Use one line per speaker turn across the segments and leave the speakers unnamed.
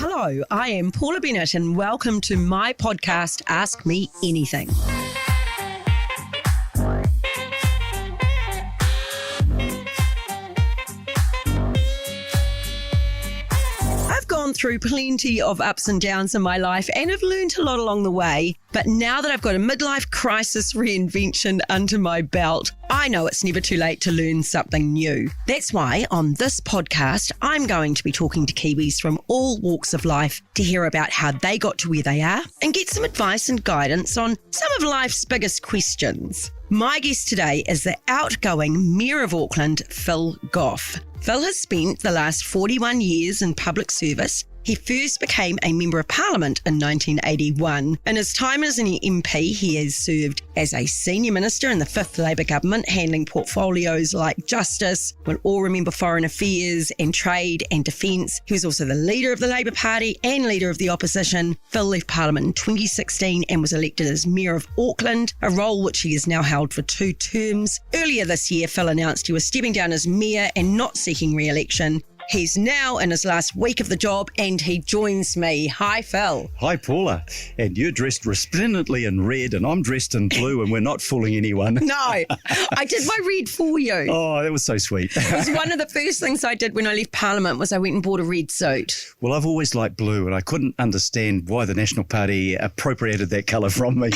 Hello, I am Paula Bennett and welcome to my podcast, Ask Me Anything. I've gone through plenty of ups and downs in my life and have learned a lot along the way. But now that I've got a midlife crisis reinvention under my belt, I know it's never too late to learn something new. That's why on this podcast, I'm going to be talking to Kiwis from all walks of life to hear about how they got to where they are and get some advice and guidance on some of life's biggest questions. My guest today is the outgoing Mayor of Auckland, Phil Goff. Phil has spent the last 41 years in public service. He first became a Member of Parliament in 1981. In his time as an MP, he has served as a senior minister in the 5th Labour government, handling portfolios like justice, we'll all remember foreign affairs and trade and defence. He was also the leader of the Labour Party and leader of the opposition. Phil left Parliament in 2016 and was elected as Mayor of Auckland, a role which he has now held for 2 terms. Earlier this year, Phil announced he was stepping down as Mayor and not seeking re-election. He's now in his last week of the job and he joins me. Hi, Phil.
Hi, Paula. And you're dressed resplendently in red and I'm dressed in blue and we're not fooling anyone.
No, I did my red for you.
Oh, that was so sweet.
It was one of the first things I did when I left Parliament was I went and bought a red suit.
Well, I've always liked blue and I couldn't understand why the National Party appropriated that colour from me.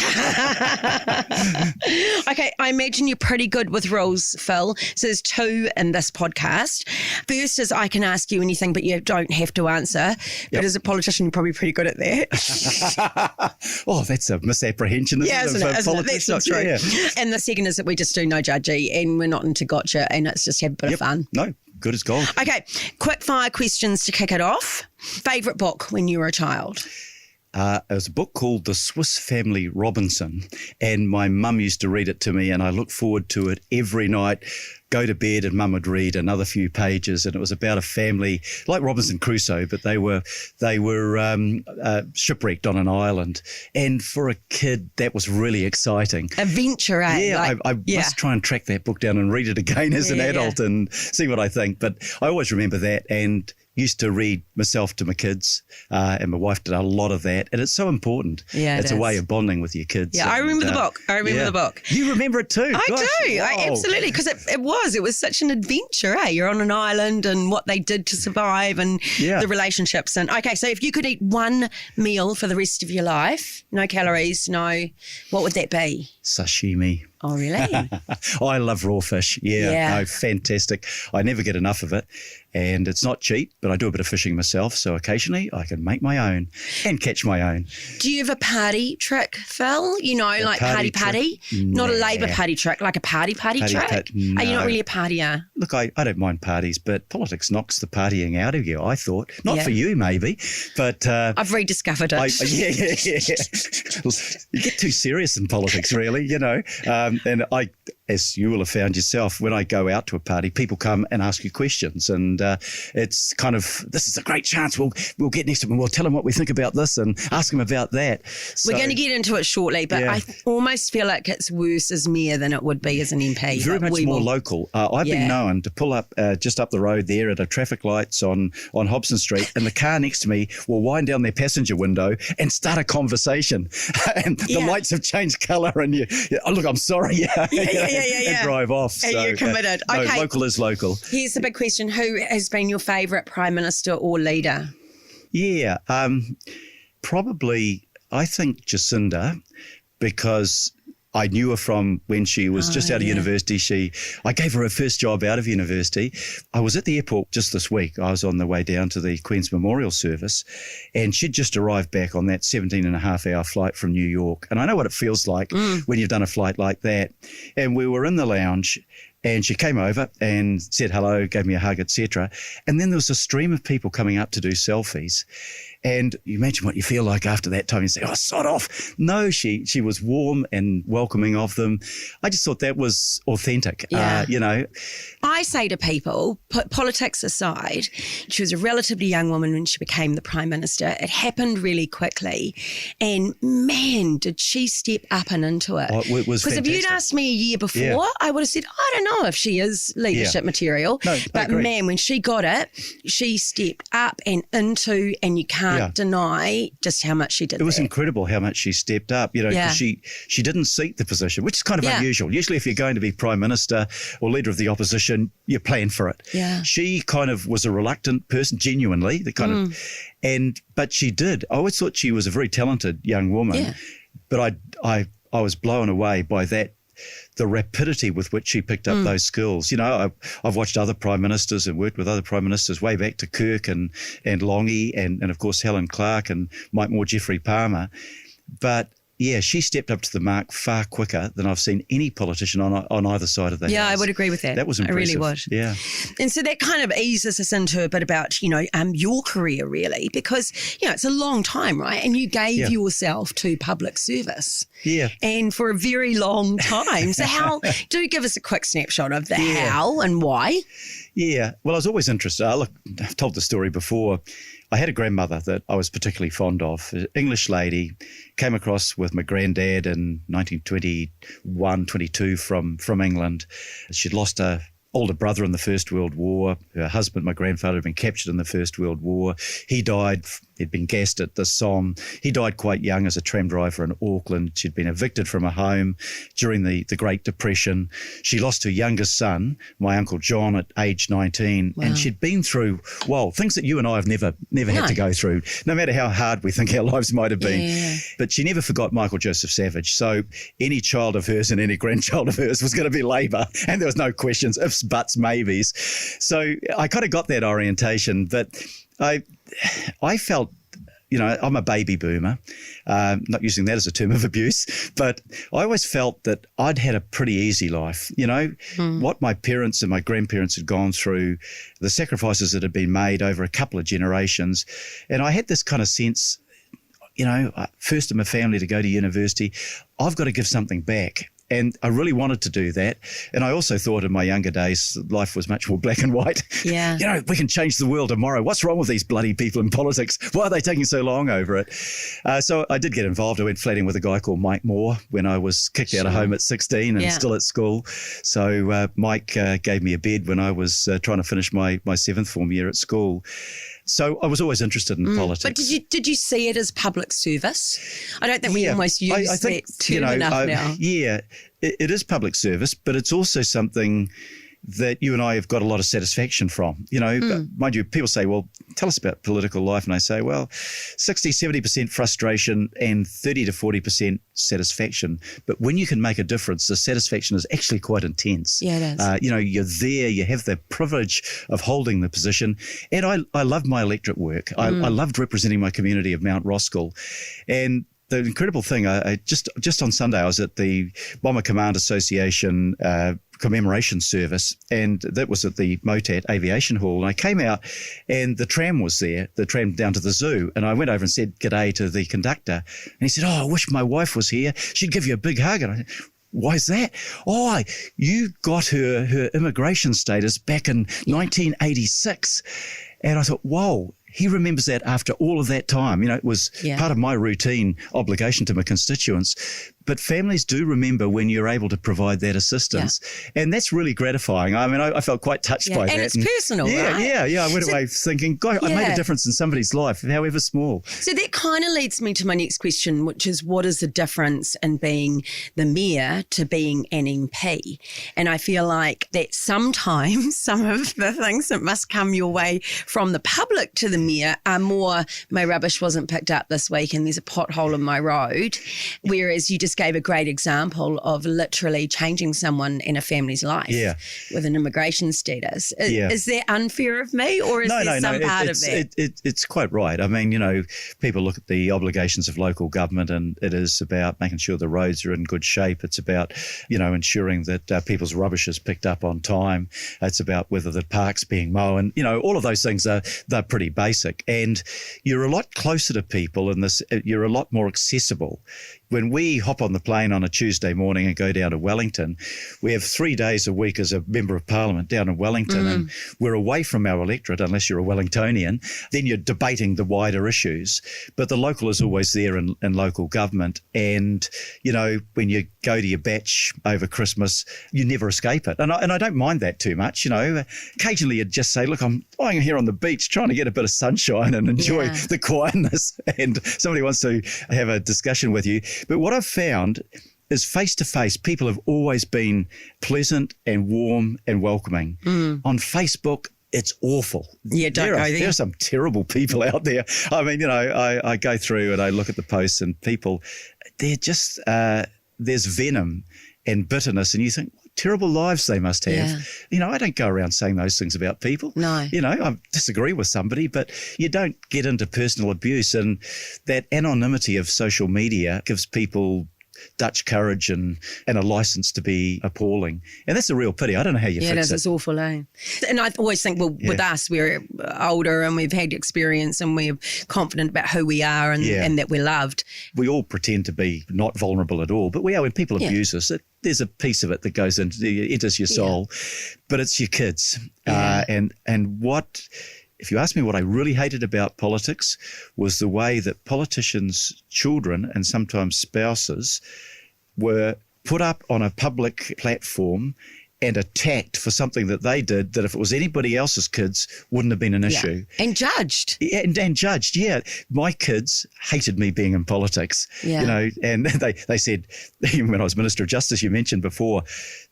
Okay, I imagine you're pretty good with rules, Phil. So there's 2 in this podcast. First is I can ask you anything, but you don't have to answer. But as a politician, you're probably pretty good at that.
Oh, that's a misapprehension, isn't it?
That's not true. Yeah. And the second is that we just do no judgy and we're not into gotcha and it's just have a bit of fun.
No, good as gold.
Okay, quick fire questions to kick it off. Favourite book when you were a child?
It was a book called The Swiss Family Robinson, and my mum used to read it to me, and I look forward to it every night. Go to bed and mum would read another few pages, and it was about a family like Robinson Crusoe, but they were shipwrecked on an island. And for a kid, that was really exciting.
Adventure, eh?
Yeah, I must try and track that book down and read it again as an adult and see what I think. But I always remember that and used to read myself to my kids, and my wife did a lot of that, and it's so important. Yeah, it's a way of bonding with your kids.
Yeah, I remember the book. The book.
You remember it too?
I do.
Wow.
I absolutely, because it was such an adventure. You're on an island, and what they did to survive, and the relationships. And okay, so if you could eat one meal for the rest of your life, no calories, what would that be?
Sashimi.
Oh, really?
I love raw fish. Yeah. No, fantastic. I never get enough of it. And it's not cheap, but I do a bit of fishing myself. So occasionally I can make my own and catch my own.
Do you have a party trick, Phil? Like party? Not a Labour Party trick, like a party trick?
No.
Are you not really a partier?
Look, I don't mind parties, but politics knocks the partying out of you, I thought. Not for you, maybe, but...
I've rediscovered it.
You get too serious in politics, really, and I, as you will have found yourself, when I go out to a party, people come and ask you questions, and it's kind of, this is a great chance. We'll get next to them and we'll tell them what we think about this and ask them about that.
We're going to get into it shortly, but I almost feel like it's worse as mayor than it would be as an MP.
Very much more local. I've been known to pull up just up the road there at a traffic lights on Hobson Street, and the car next to me will wind down their passenger window and start a conversation. And the lights have changed colour, and look, I'm sorry. And drive off.
So, you're committed.
No,
okay.
Local is local.
Here's the big question. Who has been your favourite Prime Minister or leader?
Yeah, probably, I think Jacinda, because I knew her from when she was just out of university. I gave her first job out of university. I was at the airport just this week. I was on the way down to the Queen's Memorial Service, and she'd just arrived back on that 17.5-hour flight from New York. And I know what it feels like when you've done a flight like that. And we were in the lounge, and she came over and said hello, gave me a hug, etc. And then there was a stream of people coming up to do selfies. And you imagine what you feel like after that time. You say, oh, sod off. No, she was warm and welcoming of them. I just thought that was authentic,
I say to people, put politics aside, she was a relatively young woman when she became the Prime Minister. It happened really quickly. And man, did she step up and into it.
Oh, it was fantastic.
Because if you'd asked me a year before, I would have said, I don't know if she is leadership material.
No,
but man, when she got it, she stepped up and into, and you can't can't deny just how much she did.
It was incredible how much she stepped up, because she didn't seek the position, which is kind of unusual. Usually if you're going to be Prime Minister or Leader of the Opposition, you plan for it.
Yeah.
She kind of was a reluctant person, genuinely, but she did. I always thought she was a very talented young woman, but I was blown away by the rapidity with which she picked up those skills. I've watched other Prime Ministers and worked with other Prime Ministers way back to Kirk and Longy and of course Helen Clark and Mike Moore, Geoffrey Palmer. But yeah, she stepped up to the mark far quicker than I've seen any politician on either side of the house.
Yeah, I would agree with that.
That was impressive.
I really would.
Yeah.
And so that kind of eases us into a bit about, your career really, because, it's a long time, right? And you gave yourself to public service.
Yeah.
And for a very long time. So do give us a quick snapshot of the how and why.
Yeah. Well, I was always interested. I've told the story before. I had a grandmother that I was particularly fond of, an English lady, came across with my granddad in 1921, 22 from England. She'd lost a older brother in the First World War. Her husband, my grandfather, had been captured in the First World War. He died. He'd been gassed at the Somme. He died quite young as a tram driver in Auckland. She'd been evicted from her home during the Great Depression. She lost her youngest son, my Uncle John, at age 19. Wow. And she'd been through, things that you and I have never had to go through, no matter how hard we think our lives might have been. Yeah. But she never forgot Michael Joseph Savage. So any child of hers and any grandchild of hers was going to be Labour. And there was no questions, ifs, buts, maybes. So I kind of got that orientation. But I felt, I'm a baby boomer, not using that as a term of abuse, but I always felt that I'd had a pretty easy life. What my parents and my grandparents had gone through, the sacrifices that had been made over a couple of generations. And I had this kind of sense, first in my family to go to university, I've got to give something back. And I really wanted to do that. And I also thought in my younger days, life was much more black and white.
Yeah.
We can change the world tomorrow. What's wrong with these bloody people in politics? Why are they taking so long over it? So I did get involved. I went flatting with a guy called Mike Moore when I was kicked out of home at 16 and still at school. So Mike gave me a bed when I was trying to finish my seventh form year at school. So I was always interested in politics.
But did you see it as public service? I don't think we almost use that term enough now.
Yeah, it is public service, but it's also something that you and I have got a lot of satisfaction from. Mind you, people say, well, tell us about political life. And I say, well, 60, 70% frustration and 30 to 40% satisfaction. But when you can make a difference, the satisfaction is actually quite intense.
Yeah, it is.
You're there, you have the privilege of holding the position. And I loved my electorate work. I loved representing my community of Mount Roskill. And the incredible thing, I just on Sunday, I was at the Bomber Command Association commemoration service, and that was at the Motat Aviation Hall. And I came out and the tram was there, the tram down to the zoo. And I went over and said g'day to the conductor. And he said, I wish my wife was here. She'd give you a big hug. And I said, why is that? You got her immigration status back in 1986. And I thought, whoa, he remembers that after all of that time. It was part of my routine obligation to my constituents. But families do remember when you're able to provide that assistance. Yeah. And that's really gratifying. I mean, I felt quite touched by that.
And it's personal, right?
Yeah. I went away thinking, God, I made a difference in somebody's life, however small.
So that kind of leads me to my next question, which is what is the difference in being the mayor to being an MP? And I feel like that sometimes some of the things that must come your way from the public to the mayor are more, my rubbish wasn't picked up this week and there's a pothole in my road, whereas you just gave a great example of literally changing someone in a family's life with an immigration status. Is that unfair of me, or is there some part of that?
It's quite right. I mean, people look at the obligations of local government and it is about making sure the roads are in good shape. It's about, ensuring that people's rubbish is picked up on time. It's about whether the park's being mown. All of those things they're pretty basic. And you're a lot closer to people in this. You're a lot more accessible. When we hop on on the plane on a Tuesday morning and go down to Wellington. We have 3 days a week as a Member of Parliament down in Wellington, and we're away from our electorate unless you're a Wellingtonian. Then you're debating the wider issues. But the local is always there in local government. And, you know, when you go to your batch over Christmas, you never escape it. And I don't mind that too much, you know. Occasionally you'd just say, look, I'm lying here on the beach trying to get a bit of sunshine and enjoy the quietness, and somebody wants to have a discussion with you. But what I've found is face-to-face, people have always been pleasant and warm and welcoming. On Facebook, it's awful.
Yeah, don't go there.
There are some terrible people out there. I mean, you know, I go through and I look at the posts, and people, they're just, there's venom and bitterness, and you think, what terrible lives they must have.
Yeah.
You know, I don't go around saying those things about people.
No.
You know, I disagree with somebody, but you don't get into personal abuse, and that anonymity of social media gives people Dutch courage and a license to be appalling. And that's a real pity. I don't know how you fix it.
Yeah, it's awful, eh? And I always think, well, with us, we're older and we've had experience and we're confident about who we are and that we're loved.
We all pretend to be not vulnerable at all, but we are. When people abuse us, there's a piece of it that goes into, enters your soul, but it's your kids. And what... If you ask me what I really hated about politics, was the way that politicians' children and sometimes spouses were put up on a public platform and attacked for something that they did that if it was anybody else's kids wouldn't have been an issue.
And judged.
Yeah, and judged, My kids hated me being in politics, you know, and they said, even when I was Minister of Justice, you mentioned before,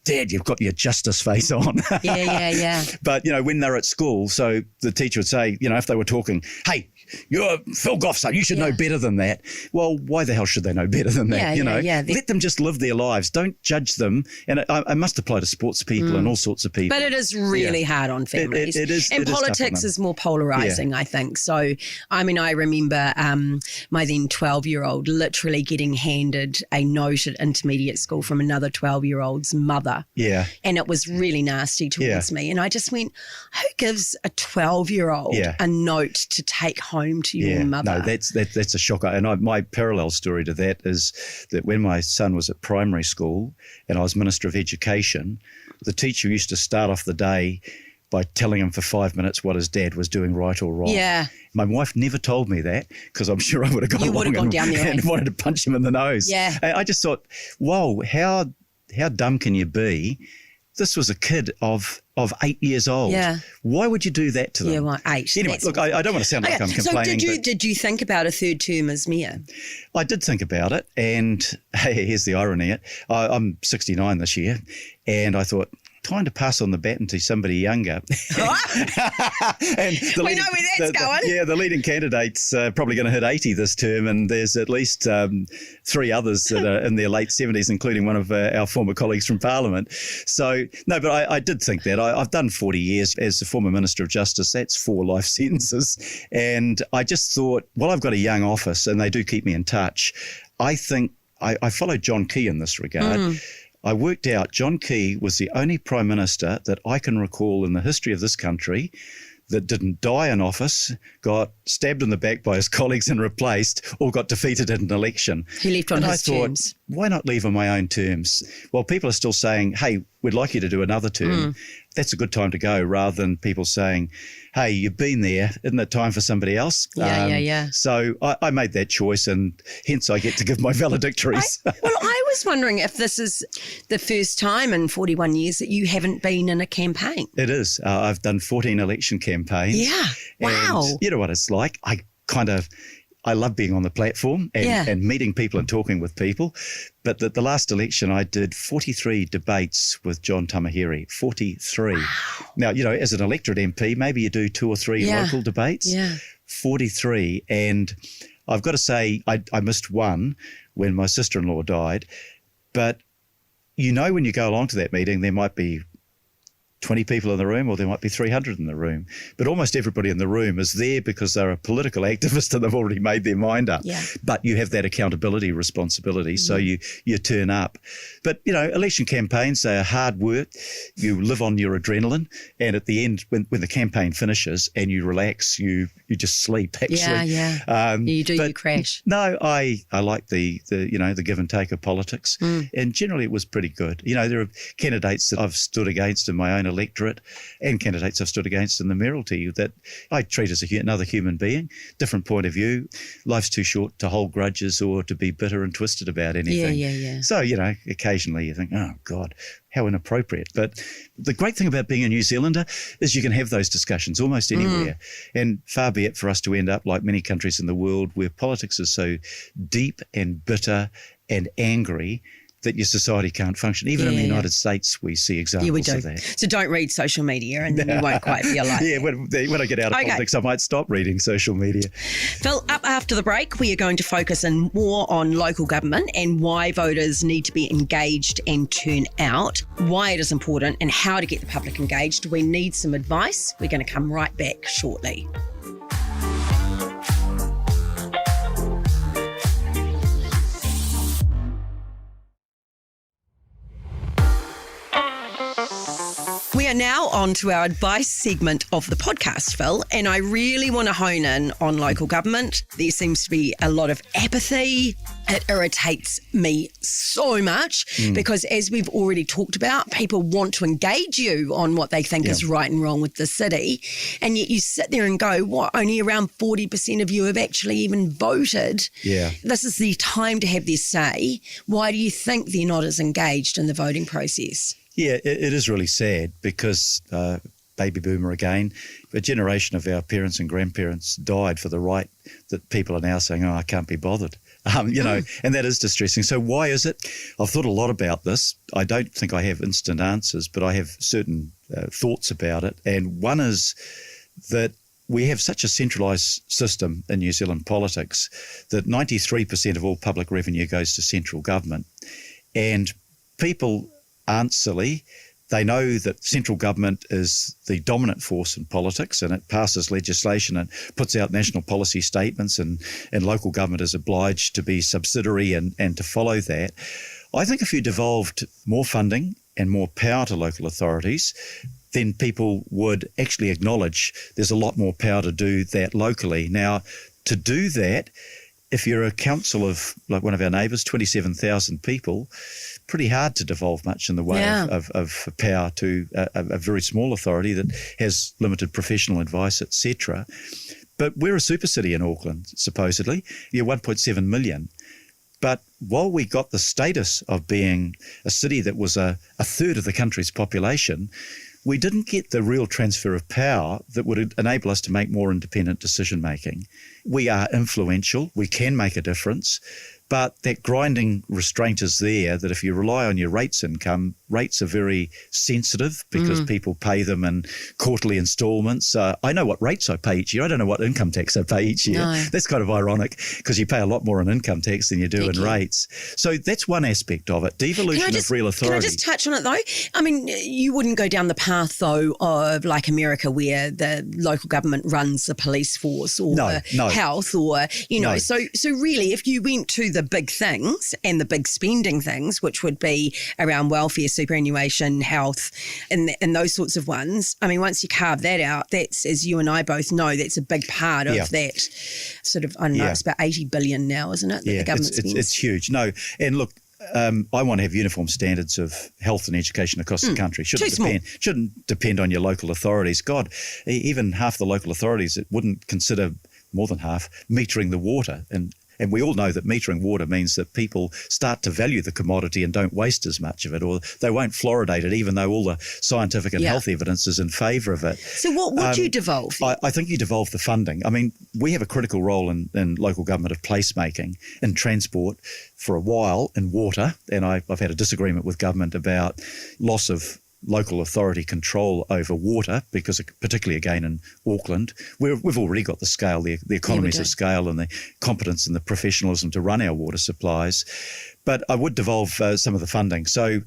Dad, you've got your justice face on.
Yeah.
But, you know, when they're at school, so the teacher would say, you know, if they were talking, hey, you're Phil Goff, son, you should know better than that. Well, why the hell should they know better than that? Let them just live their lives. Don't judge them. And I must apply to sports people and all sorts of people.
But it is really hard on families.
It is.
And politics is more polarising, I think. So, I mean, I remember my then 12-year-old literally getting handed a note at intermediate school from another 12-year-old's mother.
Yeah.
And it was really nasty towards me. And I just went, who gives a 12-year-old a note to take home to your mother?
No, that's a shocker. And my parallel story to that is that when my son was at primary school and I was Minister of Education, the teacher used to start off the day by telling him for 5 minutes what his dad was doing right or wrong. Yeah. My wife never told me that, because I'm sure I would have gone along and wanted to punch him in the nose. Yeah. And I just thought, whoa, how dumb can you be? This was a kid of 8 years old. Yeah. Why would you do that to them?
Yeah, well, 8.
Anyway, look, I don't want to sound like I'm complaining.
So did you think about a third term as mayor?
I did think about it, and hey, here's the irony. I'm 69 this year, and I thought, time to pass on the baton to somebody younger. And
we know where that's going.
Yeah, the leading candidate's probably going to hit 80 this term, and there's at least 3 others that are in their late 70s, including one of our former colleagues from Parliament. So, no, but I did think that. I've done 40 years as the former Minister of Justice. That's 4 life sentences. And I just thought, well, I've got a young office, and they do keep me in touch. I think I followed John Key in this regard. I worked out John Key was the only Prime Minister that I can recall in the history of this country that didn't die in office, got stabbed in the back by his colleagues and replaced, or got defeated in an election.
He left on his terms.
Why not leave on my own terms? Well, people are still saying, hey, we'd like you to do another term. That's a good time to go, rather than people saying, hey, you've been there, isn't it time for somebody else?
Yeah.
So I made that choice, and hence I get to give my valedictories.
I was wondering if this is the first time in 41 years that you haven't been in a campaign.
It is. I've done 14 election campaigns.
Yeah. Wow.
And you know what it's like? I love being on the platform and meeting people and talking with people. But the last election, I did 43 debates with John Tamahiri, 43. Wow. Now, you know, as an electorate MP, maybe you do 2 or 3 local debates. Yeah. 43. And I've got to say, I missed one when my sister-in-law died. But you know, when you go along to that meeting, there might be 20 people in the room, or there might be 300 in the room. But almost everybody in the room is there because they're a political activist and they've already made their mind up.
Yeah.
But you have that accountability responsibility, so you turn up. But, election campaigns, they are hard work. You live on your adrenaline, and at the end, when the campaign finishes and you relax, you just sleep, actually.
Yeah. You crash.
No, I like the give and take of politics, and generally it was pretty good. There are candidates that I've stood against in my own electorate and candidates I've stood against in the mayoralty that I treat as another human being, different point of view. Life's too short to hold grudges or to be bitter and twisted about anything.
Yeah.
So, occasionally you think, oh, God, how inappropriate. But the great thing about being a New Zealander is you can have those discussions almost anywhere. And far be it for us to end up like many countries in the world where politics is so deep and bitter and angry that your society can't function. Even in the United States, we see examples of that.
So don't read social media and then you won't quite feel like
when I get out of politics, I might stop reading social media.
Phil, up after the break, we are going to focus in more on local government and why voters need to be engaged and turn out, why it is important and how to get the public engaged. We need some advice. We're going to come right back shortly. We are now on to our advice segment of the podcast, Phil, and I really want to hone in on local government. There seems to be a lot of apathy. It irritates me so much because, as we've already talked about, people want to engage you on what they think is right and wrong with the city, and yet you sit there and go, what, only around 40% of you have actually even voted?
Yeah.
This is the time to have their say. Why do you think they're not as engaged in the voting process?
Yeah, it is really sad because baby boomer again, a generation of our parents and grandparents died for the right that people are now saying, oh, I can't be bothered. And that is distressing. So why is it? I've thought a lot about this. I don't think I have instant answers, but I have certain thoughts about it. And one is that we have such a centralised system in New Zealand politics that 93% of all public revenue goes to central government. And people aren't silly. They know that central government is the dominant force in politics and it passes legislation and puts out national policy statements and local government is obliged to be subsidiary and to follow that. I think if you devolved more funding and more power to local authorities, then people would actually acknowledge there's a lot more power to do that locally. Now, to do that, if you're a council of, like one of our neighbours, 27,000 people, pretty hard to devolve much in the way of power to a very small authority that has limited professional advice, etc. But we're a super city in Auckland, supposedly. You're 1.7 million. But while we got the status of being a city that was a third of the country's population, we didn't get the real transfer of power that would enable us to make more independent decision making. We are influential, we can make a difference, but that grinding restraint is there that if you rely on your rates income, rates are very sensitive because people pay them in quarterly instalments. I know what rates I pay each year. I don't know what income tax I pay each year. No. That's kind of ironic because you pay a lot more in income tax than you do in rates. So that's one aspect of it, devolution of real authority.
Can I just touch on it though? I mean, you wouldn't go down the path though of like America where the local government runs the police force or health or, so really if you went to the big things and the big spending things, which would be around welfare, superannuation, health, and those sorts of ones. I mean, once you carve that out, that's, as you and I both know, that's a big part of that sort of, I don't know, it's about 80 billion now, isn't it?
The government spends. It's huge. No, and look, I want to have uniform standards of health and education across the country. Shouldn't depend on your local authorities. God, even half the local authorities that wouldn't consider, more than half, metering the water. And we all know that metering water means that people start to value the commodity and don't waste as much of it, or they won't fluoridate it, even though all the scientific and health evidence is in favour of it.
So what would you devolve?
I think you devolve the funding. I mean, we have a critical role in local government of placemaking and transport for a while in water, and I've had a disagreement with government about loss of local authority control over water, because particularly again in Auckland, we've already got the scale, the economies of scale and the competence and the professionalism to run our water supplies. But I would devolve some of the funding. So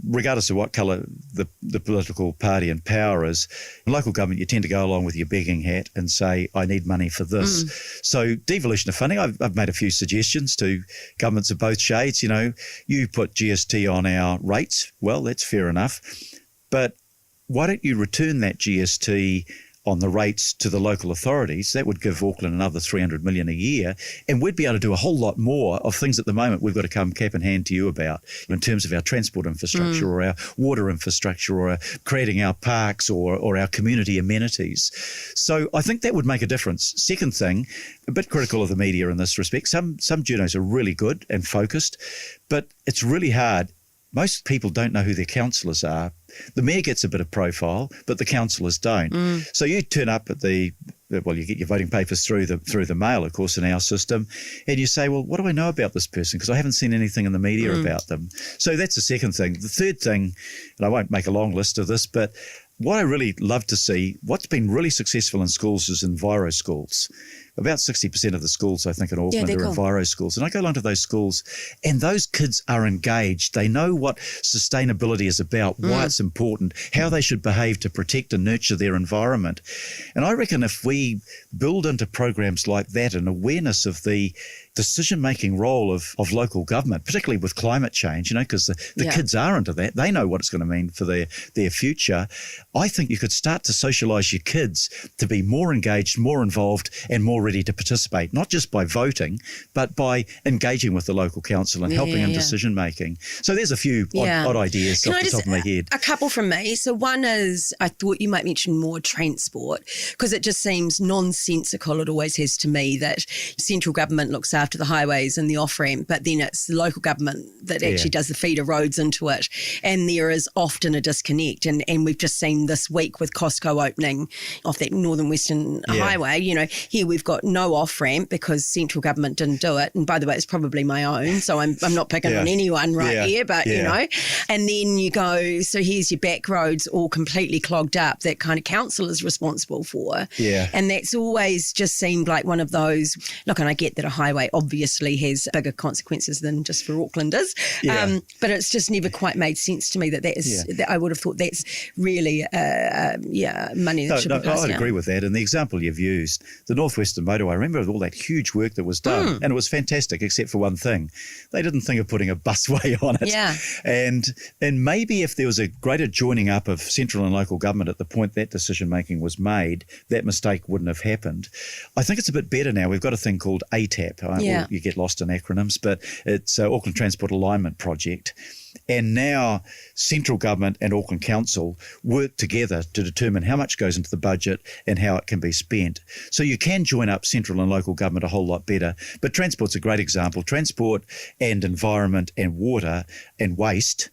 regardless of what colour the political party in power is, in local government you tend to go along with your begging hat and say, I need money for this. So devolution of funding, I've made a few suggestions to governments of both shades. You put GST on our rates. Well, that's fair enough. But why don't you return that GST on the rates to the local authorities? That would give Auckland another $300 million a year, and we'd be able to do a whole lot more of things at the moment we've got to come cap in hand to you about in terms of our transport infrastructure or our water infrastructure or creating our parks or our community amenities. So I think that would make a difference. Second thing, a bit critical of the media in this respect. Some journos are really good and focused, but it's really hard. Most people don't know who their councillors are. The mayor gets a bit of profile, but the councillors don't. So you turn up at you get your voting papers through the mail, of course, in our system, and you say, well, what do I know about this person? Because I haven't seen anything in the media about them. So that's the second thing. The third thing, and I won't make a long list of this, but what I really love to see, what's been really successful in schools is enviro schools. About 60% of the schools, I think, in Auckland are enviro schools. And I go along to those schools and those kids are engaged. They know what sustainability is about, why it's important, how they should behave to protect and nurture their environment. And I reckon if we build into programs like that an awareness of the decision-making role of local government, particularly with climate change, because the kids are into that. They know what it's going to mean for their future. I think you could start to socialise your kids to be more engaged, more involved and more ready to participate, not just by voting, but by engaging with the local council and helping in decision-making. So there's a few odd ideas off the top of my head.
A couple from me. So one is, I thought you might mention more transport, because it just seems nonsensical, it always has to me, that central government looks after the highways and the off-ramp, but then it's the local government that actually does the feeder roads into it. And there is often a disconnect. And we've just seen this week with Costco opening off that Northern Western Highway, here we've got no off-ramp because central government didn't do it. And by the way, it's probably my own, so I'm not picking on anyone here, but and then you go, so here's your back roads all completely clogged up that kind of council is responsible for. And that's always just seemed like one of those, look, and I get that a highway obviously has bigger consequences than just for Aucklanders, but it's just never quite made sense to me that is, that I would have thought that's really, money that should be passed
I'd
out.
agree with that. And the example you've used, the North Western Motorway, I remember all that huge work that was done, and it was fantastic, except for one thing. They didn't think of putting a busway on it. And maybe if there was a greater joining up of central and local government at the point that decision-making was made, that mistake wouldn't have happened. I think it's a bit better now. We've got a thing called ATAP. You get lost in acronyms, but it's Auckland Transport Alignment Project. And now central government and Auckland Council work together to determine how much goes into the budget and how it can be spent. So you can join up central and local government a whole lot better. But transport's a great example. Transport and environment and water and waste,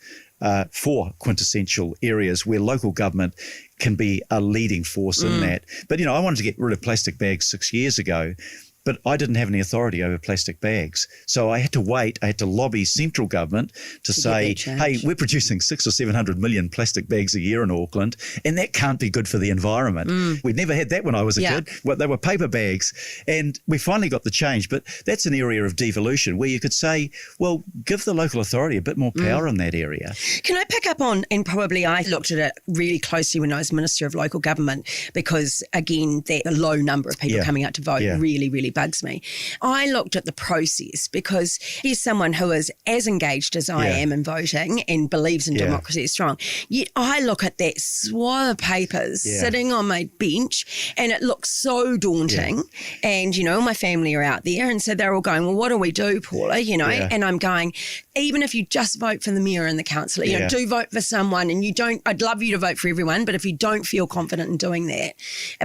four quintessential areas where local government can be a leading force in that. But, I wanted to get rid of plastic bags 6 years ago. But I didn't have any authority over plastic bags. So I had to wait. I had to lobby central government to say, hey, we're producing 600 or 700 million plastic bags a year in Auckland, and that can't be good for the environment. We'd never had that when I was a kid. Well, they were paper bags. And we finally got the change. But that's an area of devolution where you could say, well, give the local authority a bit more power in that area.
Can I pick up on, and probably I looked at it really closely when I was Minister of Local Government, because, again, that low number of people coming out to vote really, really bugs me. I looked at the process, because here's someone who is as engaged as I am in voting and believes in democracy is strong. Yet I look at that swathe of papers sitting on my bench and it looks so daunting. And, all my family are out there, and so they're all going, well, what do we do, Paula? And I'm going, even if you just vote for the mayor and the councillor, do vote for someone, and I'd love you to vote for everyone, but if you don't feel confident in doing that.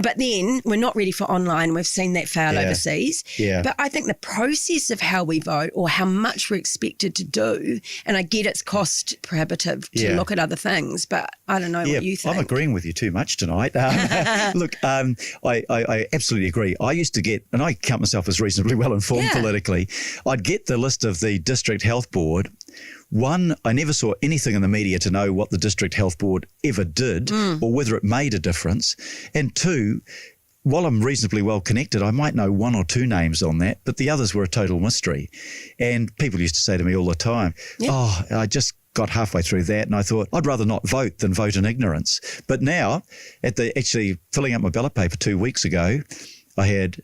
But then we're not ready for online. We've seen that fail overseas. But I think the process of how we vote, or how much we're expected to do, and I get it's cost prohibitive to look at other things, but I don't know what you think.
I'm agreeing with you too much tonight. Look, I absolutely agree. I used to get, and I count myself as reasonably well informed politically, I'd get the list of the District Health Board. One, I never saw anything in the media to know what the District Health Board ever did or whether it made a difference. And two, while I'm reasonably well connected, I might know one or two names on that, but the others were a total mystery. And people used to say to me all the time, I just got halfway through that and I thought, I'd rather not vote than vote in ignorance. But now, actually filling up my ballot paper 2 weeks ago, I had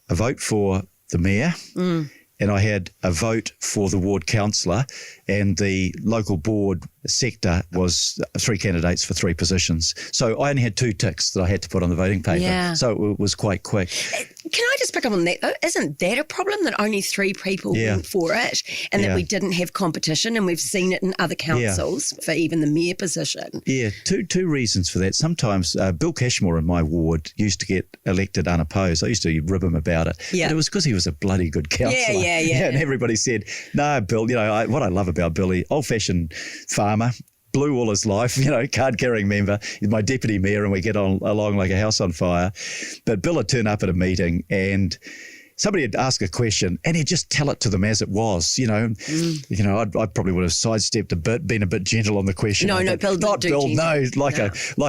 a vote for the mayor and I had a vote for the ward councillor, and the local board sector was 3 candidates for 3 positions. So I only had 2 ticks that I had to put on the voting paper.
Yeah.
So it was quite quick.
Can I just pick up on that though? Isn't that a problem that only 3 people went for it and that we didn't have competition, and we've seen it in other councils for even the mayor position? Yeah,
two reasons for that. Sometimes Bill Cashmore in my ward used to get elected unopposed. I used to rib him about it. Yeah. But it was because he was a bloody good councillor. Yeah. And everybody said, no, Bill, what I love about Billy, old-fashioned farmer, blue all his life, card-carrying member. He's my deputy mayor and we get on along like a house on fire. But Bill would turn up at a meeting and somebody would ask a question and he'd just tell it to them as it was, I probably would have sidestepped a bit, been a bit gentle on the question.
No, Bill
not
Bill,
no, like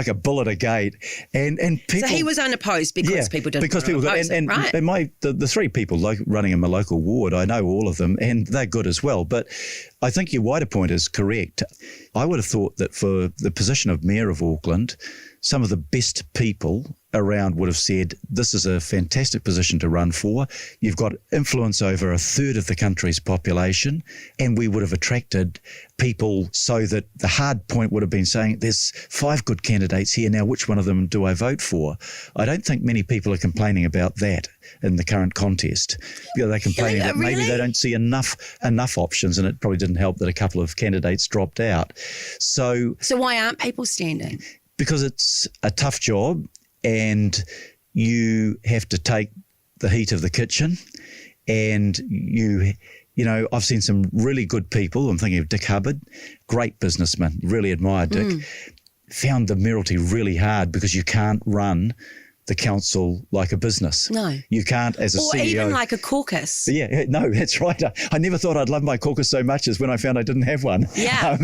a bull at a gate. And people,
so he was unopposed because people didn't
because people got, and the 3 people running in my local ward, I know all of them and they're good as well. But I think your wider point is correct. I would have thought that for the position of Mayor of Auckland, some of the best people around would have said, this is a fantastic position to run for. You've got influence over a third of the country's population, and we would have attracted people so that the hard point would have been saying, there's 5 good candidates here now, which one of them do I vote for? I don't think many people are complaining about that in the current contest. They're complaining that maybe they don't see enough options, and it probably didn't help that a couple of candidates dropped out. So
why aren't people standing?
Because it's a tough job and you have to take the heat of the kitchen, and I've seen some really good people. I'm thinking of Dick Hubbard, great businessman, really admired Dick. Found the mayoralty really hard because you can't run the council like a business.
No.
You can't as a CEO.
Or even like a caucus.
Yeah, no, that's right. I never thought I'd love my caucus so much as when I found I didn't have one.
Yeah.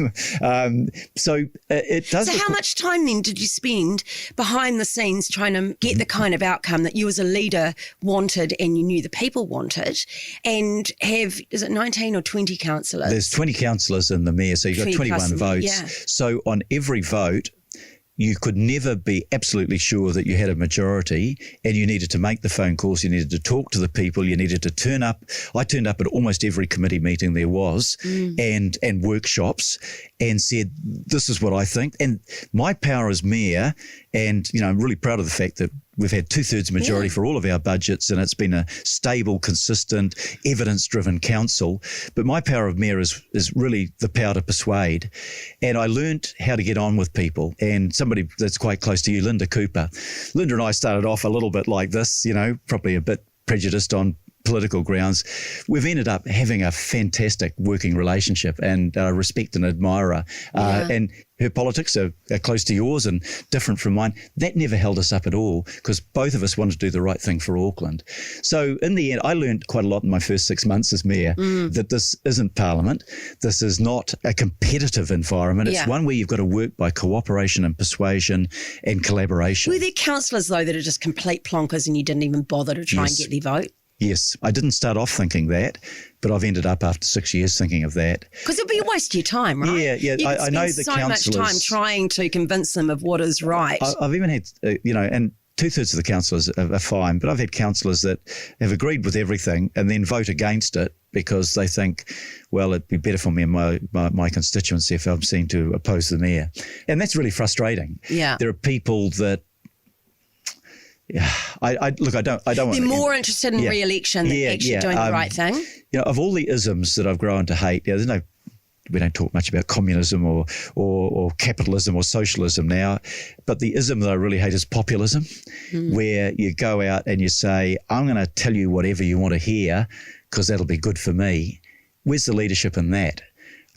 So it does.
So how much time then did you spend behind the scenes trying to get the kind of outcome that you as a leader wanted and you knew the people wanted, and is it 19 or 20 councillors?
There's 20 councillors in the mayor, so you've got 21 votes.
Yeah.
So on every vote, you could never be absolutely sure that you had a majority, and you needed to make the phone calls, you needed to talk to the people, you needed to turn up. I turned up at almost every committee meeting there was and workshops and said, this is what I think. And my power as mayor, and I'm really proud of the fact that we've had 2/3 majority for all of our budgets, and it's been a stable, consistent, evidence-driven council. But my power of mayor is really the power to persuade. And I learned how to get on with people. And somebody that's quite close to you, Linda Cooper. Linda and I started off a little bit like this, probably a bit prejudiced on political grounds. We've ended up having a fantastic working relationship, and respect and admire her. And her politics are close to yours and different from mine. That never held us up at all, because both of us wanted to do the right thing for Auckland. So in the end, I learned quite a lot in my first 6 months as mayor, that this isn't Parliament. This is not a competitive environment. It's one where you've got to work by cooperation and persuasion and collaboration.
Were there councillors, though, that are just complete plonkers and you didn't even bother to try and get their vote?
Yes, I didn't start off thinking that, but I've ended up after 6 years thinking of that.
Because it'll be a waste of your time, right?
Yeah. I know the councillors.
So much time trying to convince them of what is right.
I've even had, and 2/3 of the councillors are fine, but I've had councillors that have agreed with everything and then vote against it because they think, well, it'd be better for me and my constituency if I'm seen to oppose the mayor. And that's really frustrating.
Yeah.
There are people that, I don't want.
They're more interested in re-election than actually doing the right thing.
Of all the isms that I've grown to hate, we don't talk much about communism or capitalism or socialism now, but the ism that I really hate is populism, where you go out and you say, I'm going to tell you whatever you want to hear because that'll be good for me. Where's the leadership in that?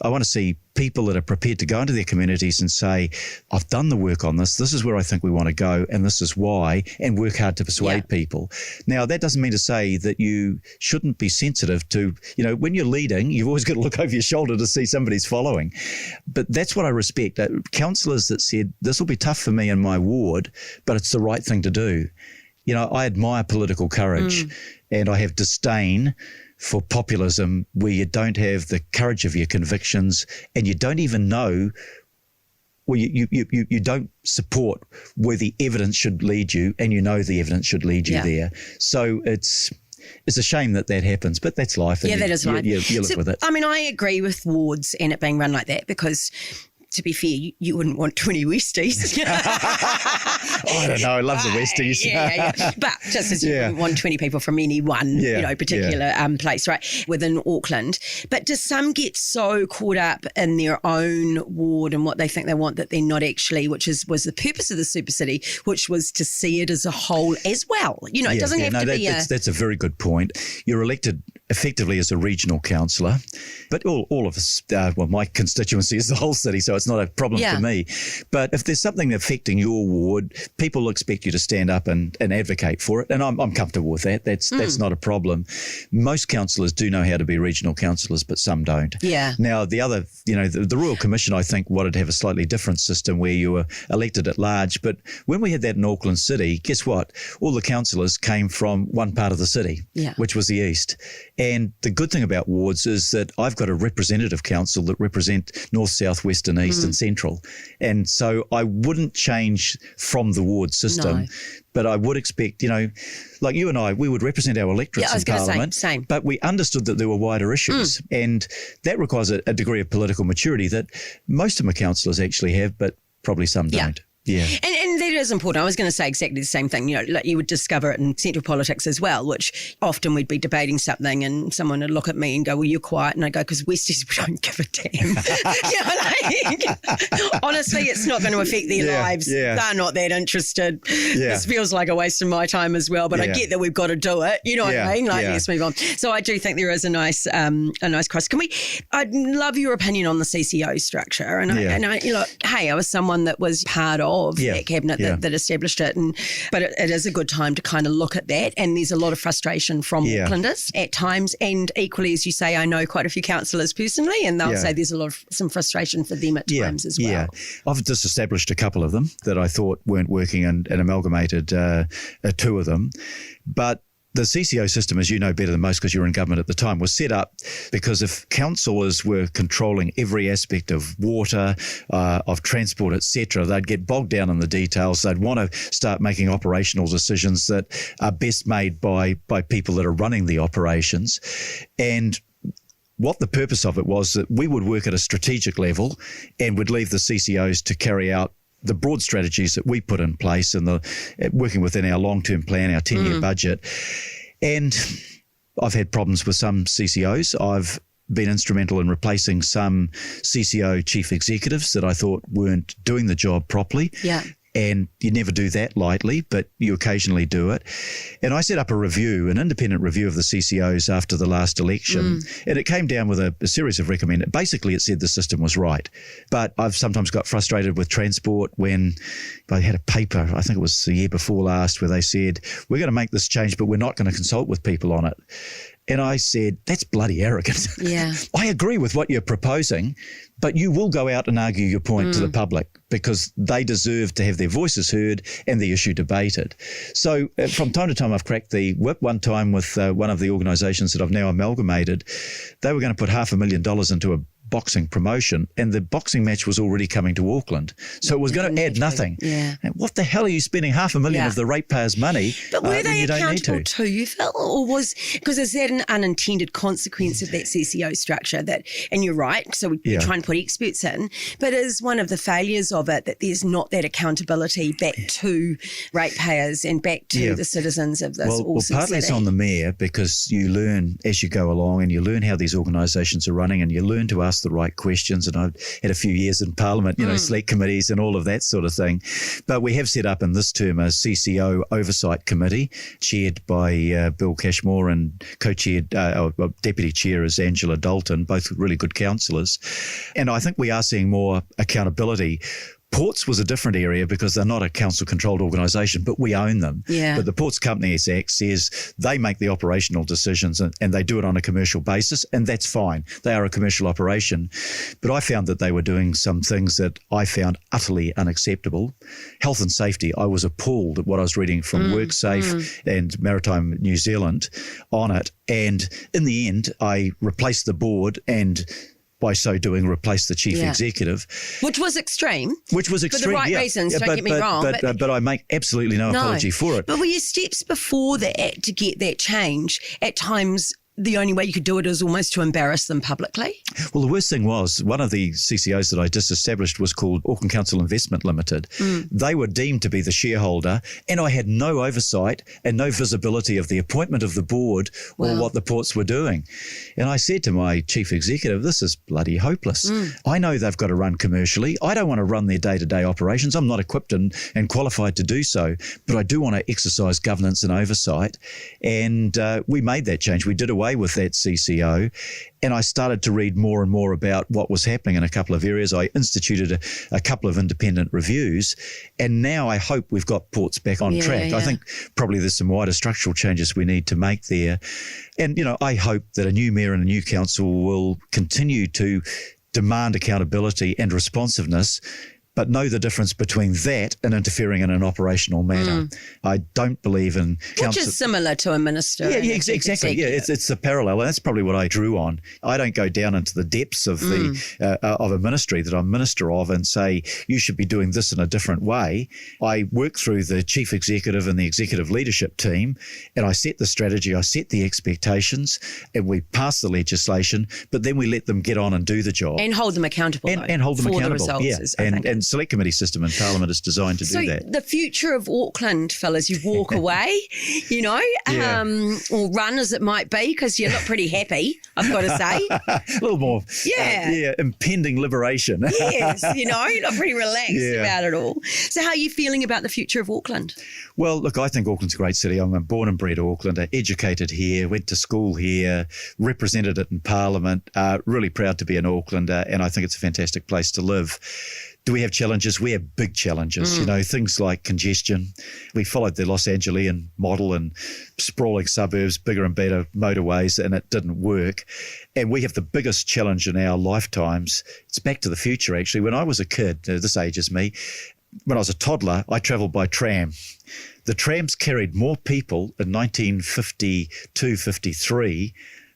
I want to see people that are prepared to go into their communities and say, I've done the work on this. This is where I think we want to go, and this is why, and work hard to persuade people. Now, that doesn't mean to say that you shouldn't be sensitive to, when you're leading, you've always got to look over your shoulder to see somebody's following. But that's what I respect. Councillors that said, this will be tough for me in my ward, but it's the right thing to do. I admire political courage, and I have disdain for populism where you don't have the courage of your convictions and you don't even know, well, you don't support where the evidence should lead you, and you know the evidence should lead you there. So it's a shame that happens, but that's life.
Yeah, that is life.
You live with it.
I mean, I agree with wards and it being run like that because, to be fair, you wouldn't want 20 Westies.
I don't know. I love the Westies.
Yeah. But just as you wouldn't want 20 people from any one, particular place, right, within Auckland. But do some get so caught up in their own ward and what they think they want that they're not actually, was the purpose of the super city, which was to see it as a whole as well. It doesn't have to be
that's a very good point. You're elected effectively as a regional councillor, but all of us, my constituency is the whole city, so it's not a problem for me. But if there's something affecting your ward, people expect you to stand up and advocate for it, and I'm comfortable with that. That's not a problem. Most councillors do know how to be regional councillors, but some don't.
Yeah.
Now, the other, the Royal Commission, I think, wanted to have a slightly different system where you were elected at large. But when we had that in Auckland City, guess what? All the councillors came from one part of the city, which was the east. And the good thing about wards is that I've got a representative council that represent north, south, west and east and central. And so I wouldn't change from the ward system, but I would expect, like you and I, we would represent our electorates in Parliament,
same.
but we understood that there were wider issues. And that requires a degree of political maturity that most of my councillors actually have, but probably some don't. Yeah.
And that is important. I was going to say exactly the same thing. Like you would discover it in central politics as well, which often we'd be debating something and someone would look at me and go, well, you're quiet. And I go, because Westies don't give a damn. Honestly, it's not going to affect their lives. Yeah. They're not that interested. Yeah. This feels like a waste of my time as well, but I get that we've got to do it. You know what I mean? Let's move on. So I do think there is a nice cross. I'd love your opinion on the CCO structure. And I was someone that was part of that cabinet that established it, but it is a good time to kind of look at that, and there's a lot of frustration from Aucklanders at times, and equally, as you say, I know quite a few councillors personally, and they'll say there's some frustration for them at times as well.
I've disestablished a couple of them that I thought weren't working and amalgamated two of them, but the CCO system, as you know better than most because you were in government at the time, was set up because if councillors were controlling every aspect of water, of transport, etc., they'd get bogged down in the details. They'd want to start making operational decisions that are best made by people that are running the operations. And what the purpose of it was that we would work at a strategic level and would leave the CCOs to carry out the broad strategies that we put in place and working within our long-term plan, our 10-year budget. And I've had problems with some CCOs. I've been instrumental in replacing some CCO chief executives that I thought weren't doing the job properly. Yeah. And you never do that lightly, but you occasionally do it. And I set up an independent review of the CCOs after the last election. And it came down with a series of recommendations. Basically, it said the system was right. But I've sometimes got frustrated with transport when I had a paper, I think it was the year before last, where they said, we're going to make this change, but we're not going to consult with people on it. And I said, that's bloody arrogant. Yeah. I agree with what you're proposing, but you will go out and argue your point to the public because they deserve to have their voices heard and the issue debated. So from time to time, I've cracked the whip. One time with one of the organisations that I've now amalgamated, they were going to put $500,000 into a boxing promotion, and the boxing match was already coming to Auckland. So it was going to add nothing. Yeah. And what the hell are you spending $500,000 of the ratepayers' money
But were they accountable to you, Phil? Or because is that an unintended consequence of that CCO structure? And you're right, so we try and put experts in, but is one of the failures of it that there's not that accountability back to ratepayers and back to the citizens of this awesome city? Well, partly it's
on the mayor because you learn as you go along and you learn how these organisations are running and you learn to ask the right questions. And I've had a few years in Parliament, select committees and all of that sort of thing. But we have set up in this term a CCO oversight committee chaired by Bill Cashmore and co-chaired, deputy chair is Angela Dalton, both really good councillors. And I think we are seeing more accountability. Ports was a different area because they're not a council-controlled organisation, but we own them.
Yeah.
But the Ports Companies Act says they make the operational decisions and they do it on a commercial basis, and that's fine. They are a commercial operation. But I found that they were doing some things that I found utterly unacceptable. Health and safety, I was appalled at what I was reading from WorkSafe and Maritime New Zealand on it. And in the end, I replaced the board and by so doing, replace the chief executive.
Which was extreme.
For
the right reasons, don't get me wrong.
But I make absolutely no apology for it.
But were your steps before that to get that change at times the only way you could do it is almost to embarrass them publicly?
Well, the worst thing was one of the CCOs that I disestablished was called Auckland Council Investment Limited. They were deemed to be the shareholder, and I had no oversight and no visibility of the appointment of the board or what the ports were doing. And I said to my chief executive, this is bloody hopeless. I know they've got to run commercially. I don't want to run their day-to-day operations. I'm not equipped and qualified to do so, but I do want to exercise governance and oversight. And we made that change. We did away with that CCO, and I started to read more and more about what was happening in a couple of areas. I instituted a couple of independent reviews, and now I hope we've got ports back on track. I think probably there's some wider structural changes we need to make there. And, you know, I hope that a new mayor and a new council will continue to demand accountability and responsiveness, but know the difference between that and interfering in an operational matter. I don't believe in council.
Which is similar to a minister.
Yeah, exactly. Yeah, it's the parallel. And that's probably what I drew on. I don't go down into the depths of of a ministry that I'm minister of and say, you should be doing this in a different way. I work through the chief executive and the executive leadership team, and I set the strategy, I set the expectations, and we pass the legislation, but then we let them get on and do the job.
And hold them accountable.
And hold them
for
accountable.
The results,
And select committee system in Parliament is designed to do that. So
the future of Auckland, Phil, as you walk away, you know, or run as it might be, because you look pretty happy, I've got to say.
A little more, impending liberation.
Yes, you know, you look pretty relaxed about it all. So how are you feeling about the future of Auckland?
Well, look, I think Auckland's a great city. I'm born and bred Aucklander, educated here, went to school here, represented it in Parliament, really proud to be an Aucklander, and I think it's a fantastic place to live. Do we have challenges? We have big challenges, you know, things like congestion. We followed the Los Angelian model and sprawling suburbs, bigger and better motorways, and it didn't work. And we have the biggest challenge in our lifetimes. It's back to the future, actually. When I was a kid, this ages me, when I was a toddler, I travelled by tram. The trams carried more people in 1952, 53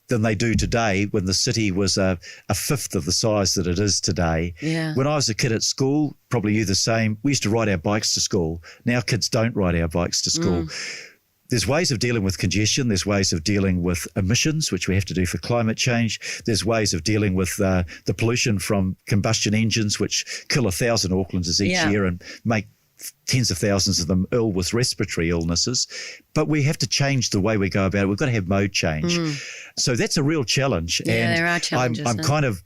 than they do today, when the city was a fifth of the size that it is today.
Yeah.
When I was a kid at school, probably you the same, we used to ride our bikes to school. Now kids don't ride our bikes to school. There's ways of dealing with congestion. There's ways of dealing with emissions, which we have to do for climate change. There's ways of dealing with the pollution from combustion engines, which kill 1,000 Aucklanders each year and make tens of thousands of them ill with respiratory illnesses. But we have to change the way we go about it. We've got to have mode change. So that's a real challenge.
Yeah,
and
there are challenges.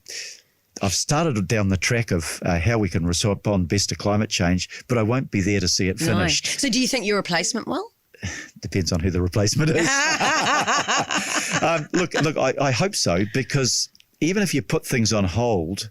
I've started down the track of how we can respond best to climate change, but I won't be there to see it finished.
No. So do you think your replacement will?
Depends on who the replacement is. Look, I hope so, because even if you put things on hold,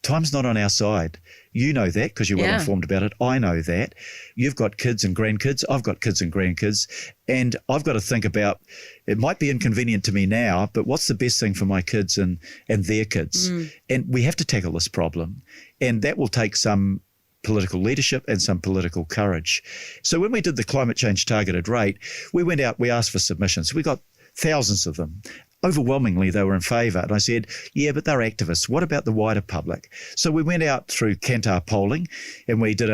time's not on our side. You know that because you're well informed about it. I know that. You've got kids and grandkids. I've got kids and grandkids. And I've got to think about, it might be inconvenient to me now, but what's the best thing for my kids and their kids? And we have to tackle this problem. And that will take some political leadership and some political courage. So when we did the climate change targeted rate, we went out, we asked for submissions. We got thousands of them. Overwhelmingly, they were in favour. And I said, yeah, but they're activists. What about the wider public? So we went out through Kantar polling, and we did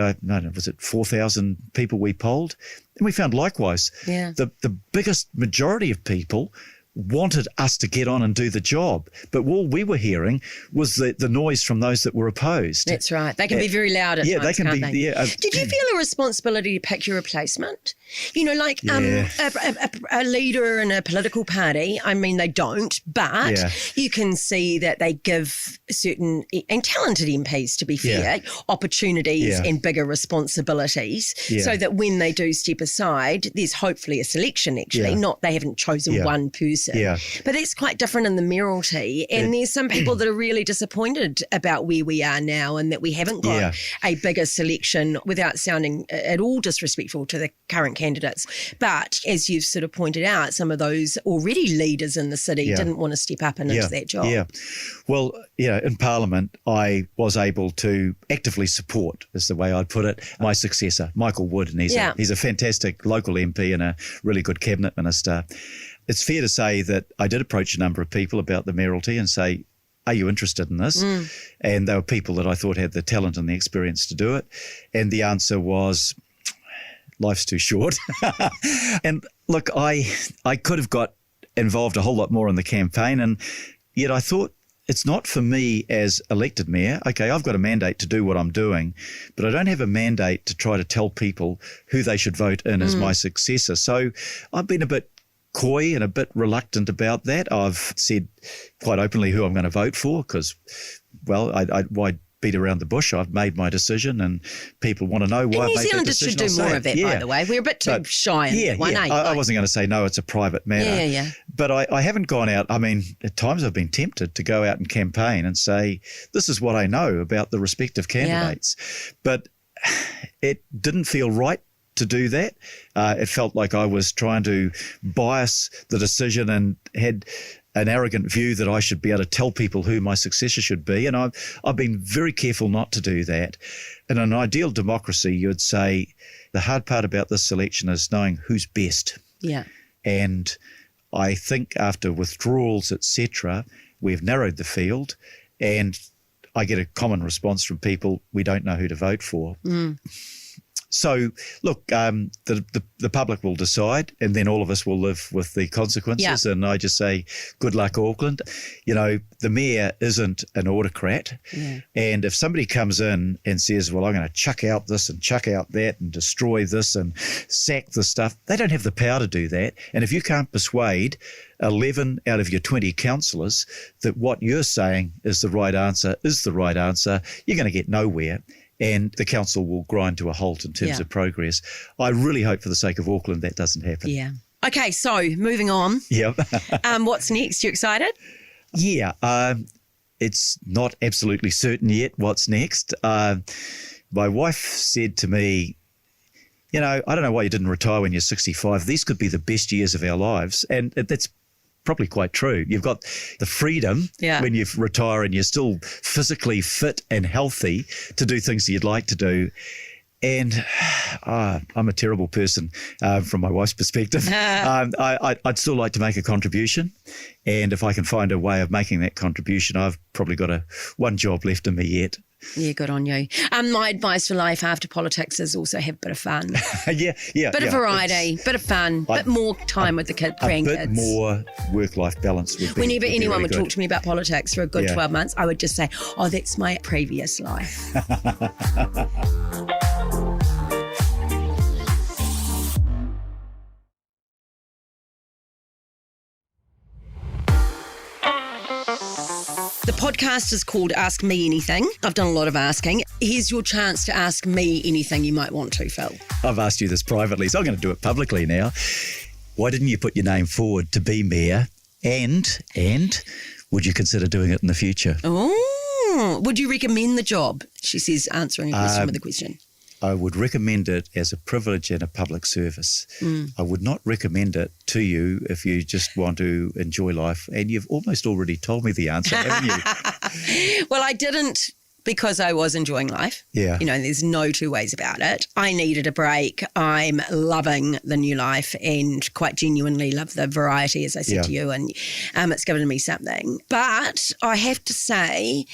4,000 people we polled? And we found likewise, the biggest majority of people wanted us to get on and do the job. But all we were hearing was the noise from those that were opposed.
That's right. They can be very loud at times,
they can
can't
be.
they? Did you feel a responsibility to pick your replacement? You know, like a leader in a political party, I mean, they don't, but you can see that they give certain, and talented MPs, to be fair, opportunities and bigger responsibilities so that when they do step aside, there's hopefully a selection, actually, not they haven't chosen one person person.
Yeah.
But it's quite different in the mayoralty. And there's some people that are really disappointed about where we are now and that we haven't got a bigger selection, without sounding at all disrespectful to the current candidates. But as you've sort of pointed out, some of those already leaders in the city didn't want to step up and into that job.
Yeah. Well, in Parliament, I was able to actively support, is the way I'd put it, my successor, Michael Wood. And he's a fantastic local MP and a really good cabinet minister. It's fair to say that I did approach a number of people about the mayoralty and say, are you interested in this? And they were people that I thought had the talent and the experience to do it. And the answer was, life's too short. And look, I could have got involved a whole lot more in the campaign, and yet I thought, it's not for me as elected mayor. Okay, I've got a mandate to do what I'm doing, but I don't have a mandate to try to tell people who they should vote in as my successor. So I've been a bit coy and a bit reluctant about that. I've said quite openly who I'm going to vote for because, well, why beat around the bush? I've made my decision and people want to know why I made that decision.
New Zealanders should do more of that, by the way. We're a bit too shy in that one,
I wasn't going to say, no, it's a private matter.
Yeah.
But I haven't gone out. I mean, at times I've been tempted to go out and campaign and say, this is what I know about the respective candidates. But it didn't feel right to do that. It felt like I was trying to bias the decision and had an arrogant view that I should be able to tell people who my successor should be. And I've been very careful not to do that. In an ideal democracy, you'd say the hard part about this selection is knowing who's best.
Yeah.
And I think after withdrawals, etc., we've narrowed the field, and I get a common response from people, we don't know who to vote for. So, look, the public will decide, and then all of us will live with the consequences. And I just say, good luck, Auckland. The mayor isn't an autocrat. And if somebody comes in and says, well, I'm going to chuck out this and chuck out that and destroy this and sack this stuff, they don't have the power to do that. And if you can't persuade 11 out of your 20 councillors that what you're saying is the right answer, you're going to get nowhere. And the council will grind to a halt in terms of progress. I really hope for the sake of Auckland that doesn't happen.
Yeah. Okay, so moving on.
Yeah.
What's next? You excited?
Yeah. It's not absolutely certain yet what's next. My wife said to me, I don't know why you didn't retire when you're 65. These could be the best years of our lives. And that's probably quite true. You've got the freedom when you retire and you're still physically fit and healthy to do things that you'd like to do. And I'm a terrible person from my wife's perspective. I'd still like to make a contribution. And if I can find a way of making that contribution, I've probably got one job left in me yet.
Yeah, good on you. My advice for life after politics is also have a bit of fun. Bit of variety, bit of fun, bit more time with the grandkids.
A bit more work-life balance would be.
Whenever anyone would talk to me about politics for a good 12 months, I would just say, oh, that's my previous life. The podcast is called Ask Me Anything. I've done a lot of asking. Here's your chance to ask me anything you might want to, Phil.
I've asked you this privately, so I'm going to do it publicly now. Why didn't you put your name forward to be mayor? And would you consider doing it in the future?
Oh, would you recommend the job? She says, answering a question with a question.
I would recommend it as a privilege and a public service. I would not recommend it to you if you just want to enjoy life. And you've almost already told me the answer, haven't you?
Well, I didn't because I was enjoying life.
Yeah.
There's no two ways about it. I needed a break. I'm loving the new life and quite genuinely love the variety, as I said to you, and it's given me something. But I have to say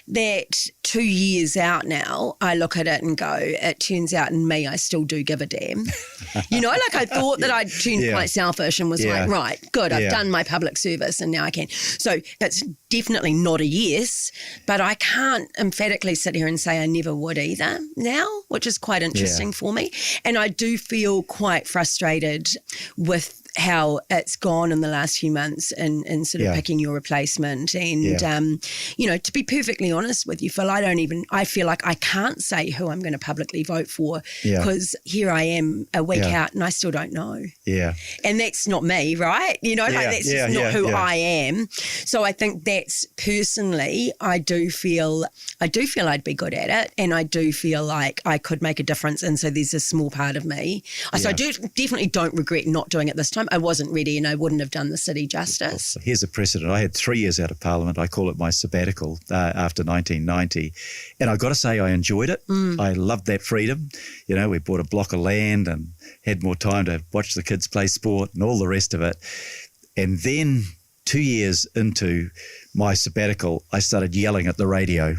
that 2 years out now, I look at it and go, it turns out in me, I still do give a damn. I thought that I'd turned quite selfish and was like, right, good, I've done my public service and now I can. So it's definitely not a yes, but I can't emphatically sit here and say I never would either now, which is quite interesting for me. And I do feel quite frustrated with how it's gone in the last few months in sort of picking your replacement. And, to be perfectly honest with you, Phil, I feel like I can't say who I'm going to publicly vote for because here I am a week out and I still don't know. Yeah. And that's not me, right? That's just not who I am. So I think that's personally, I do feel I'd be good at it, and I do feel like I could make a difference. And so there's a small part of me. So I definitely don't regret not doing it this time. I wasn't ready and I wouldn't have done the city justice.
Here's a precedent. I had 3 years out of Parliament. I call it my sabbatical after 1990. And I've got to say I enjoyed it. I loved that freedom. We bought a block of land and had more time to watch the kids play sport and all the rest of it. And then 2 years into my sabbatical, I started yelling at the radio.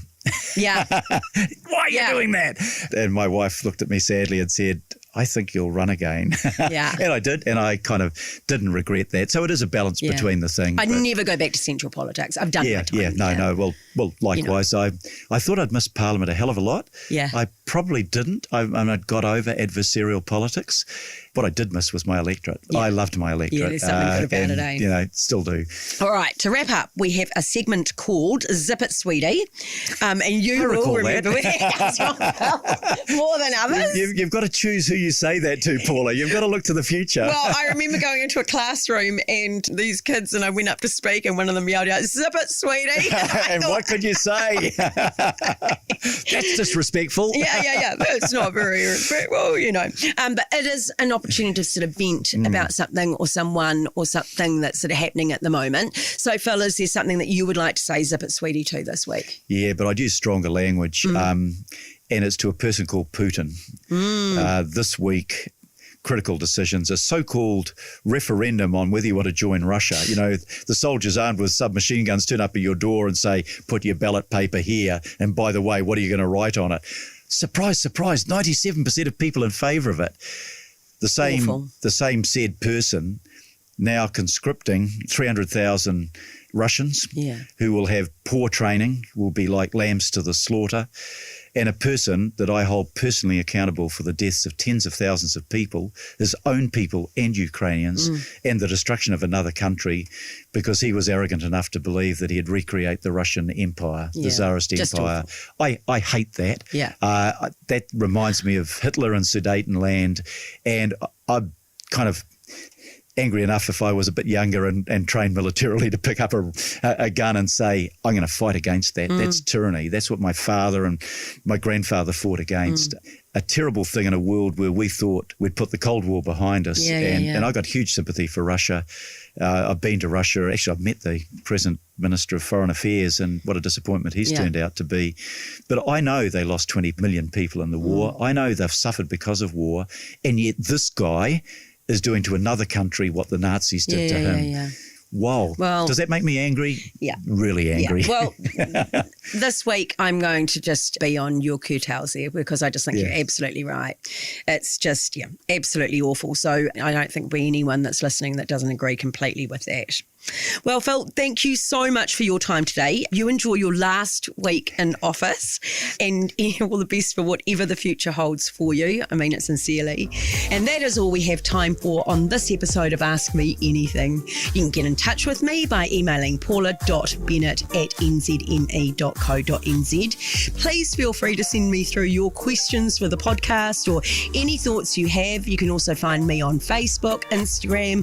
Yeah.
Why are you doing that? And my wife looked at me sadly and said, I think you'll run again. Yeah. And I did, and I kind of didn't regret that. So it is a balance between the thing.
I'd never go back to central politics. I've done my time.
No. Well, likewise. I thought I'd missed Parliament a hell of a lot. Yeah. I probably didn't. I'd got over adversarial politics. What I did miss was my electorate. Yeah. I loved my electorate.
Yeah, there's something good about it,
still do.
All right, to wrap up, we have a segment called Zip It, Sweetie. And you will remember more than others.
You've got to choose who you say that to, Paula. You've got to look to the future.
Well, I remember going into a classroom and these kids, and I went up to speak, and one of them yelled out, "Zip it, sweetie."
And what could you say? That's disrespectful.
Yeah. That's not very respectful, But it is an opportunity to sort of vent about something or someone or something that's sort of happening at the moment. So, Phil, is there something that you would like to say "Zip it, sweetie" to this week?
Yeah, but I'd use stronger language. And it's to a person called Putin. This week, critical decisions, a so-called referendum on whether you want to join Russia. The soldiers armed with submachine guns turn up at your door and say, put your ballot paper here. And by the way, what are you going to write on it? Surprise, surprise, 97% of people in favour of it. The same said person now conscripting 300,000 Russians who will have poor training, will be like lambs to the slaughter, and a person that I hold personally accountable for the deaths of tens of thousands of people, his own people and Ukrainians, and the destruction of another country because he was arrogant enough to believe that he'd recreate the Russian Empire, the Tsarist Empire. I hate that. Yeah. That reminds me of Hitler and Sudetenland, and I'm kind of angry enough if I was a bit younger and trained militarily to pick up a gun and say, I'm going to fight against that. That's tyranny. That's what my father and my grandfather fought against. A terrible thing in a world where we thought we'd put the Cold War behind us. And I got huge sympathy for Russia. I've been to Russia. Actually, I've met the present Minister of Foreign Affairs, and what a disappointment he's turned out to be. But I know they lost 20 million people in the war. I know they've suffered because of war. And yet this guy is doing to another country what the Nazis did to him. Yeah. Wow. Well, does that make me angry? Yeah. Really angry.
Yeah. Well, this week I'm going to just be on your coattails there because I just think you're absolutely right. It's just, absolutely awful. So I don't think there'll be anyone that's listening that doesn't agree completely with that. Well, Phil, thank you so much for your time today. You enjoy your last week in office and all the best for whatever the future holds for you. I mean it sincerely. And that is all we have time for on this episode of Ask Me Anything. You can get in touch with me by emailing paula.bennett@nzherald.co.nz. Please feel free to send me through your questions for the podcast or any thoughts you have. You can also find me on Facebook, Instagram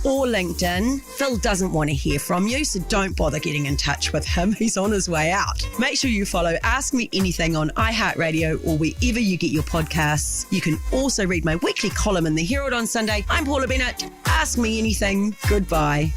or LinkedIn. Phil doesn't want to hear from you, so don't bother getting in touch with him. He's on his way out. Make sure you follow Ask Me Anything on iHeartRadio or wherever you get your podcasts. You can also read my weekly column in the Herald on Sunday. I'm Paula Bennett. Ask Me Anything. Goodbye.